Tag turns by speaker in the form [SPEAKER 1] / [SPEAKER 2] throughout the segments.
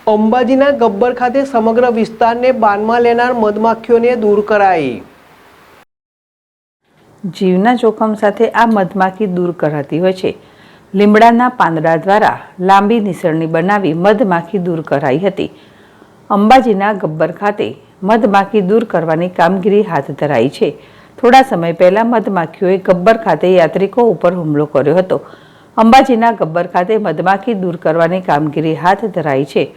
[SPEAKER 1] અંબાજીના ગબ્બર ખાતે સમગ્ર વિસ્તારને બાનમાં લેનાર મધમાખીઓને દૂર કરાઈ।
[SPEAKER 2] જીવના જોખમ સાથે આ મધમાખી દૂર કરાતી હોય છે। લીમડાના પાંદડા દ્વારા લાંબી નીસરણી બનાવી મધમાખી દૂર કરાઈ હતી। અંબાજીના ગબ્બર ખાતે મધમાખી દૂર કરવાની કામગીરી હાથ ધરાઈ છે। થોડા સમય પહેલા મધમાખીઓએ ગબ્બર ખાતે યાત્રિકો ઉપર હુમલો કર્યો હતો। અંબાજીના ગબ્બર ખાતે મધમાખી દૂર કરવાની કામગીરી હાથ ધરાઈ છે।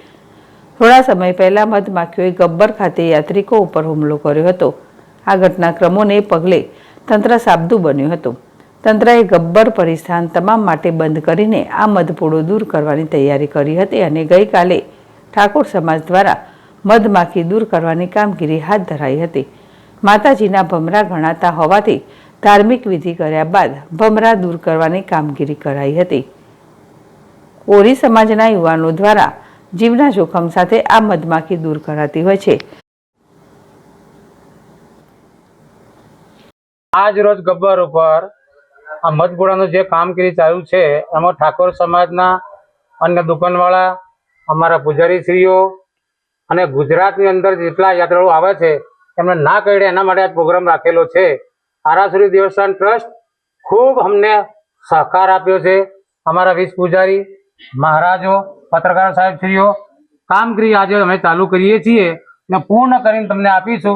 [SPEAKER 2] થોડા સમય પહેલા મધમાખીઓએ ગબ્બર ખાતે યાત્રિકો ઉપર હુમલો કર્યો હતો। આ ઘટનાક્રમોને પગલે તંત્ર સાબદું બન્યું હતું। તંત્રએ ગબ્બર પરિસ્થાન તમામ માટે બંધ કરીને આ મધપૂડો દૂર કરવાની તૈયારી કરી હતી અને ગઈકાલે ઠાકોર સમાજ દ્વારા મધમાખી દૂર કરવાની કામગીરી હાથ ધરાઈ હતી। માતાજીના ભમરા ગણાતા હોવાથી ધાર્મિક વિધિ કર્યા બાદ ભમરા દૂર કરવાની કામગીરી કરાઈ હતી। કોરી સમાજના યુવાનો દ્વારા જીવના જોખમ સાથે આ મધમાખી દૂર કરાતી હોય છે।
[SPEAKER 3] આજ રોજ ગબ્બર ઉપર આ મધપૂડાનું જે કામગીરી ચાલુ છે એમાં ઠાકોર સમાજના અન્ય દુકાનવાળા, અમારા પૂજારીશ્રીઓ અને ગુજરાતની અંદર જેટલા યાત્રાળુઓ આવે છે એમને ના કરડે એના માટે આ પ્રોગ્રામ રાખેલો છે। આરાસુરી દેવસ્થાન ટ્રસ્ટ ખૂબ અમને સહકાર આપ્યો છે। અમારા વીસ પૂજારી, મહારાજો, પત્રકાર સાહેબશ્રીઓ કામગીરી આજે અમે ચાલુ કરીએ છીએ ને પૂર્ણ કરીને તમને આપીશું।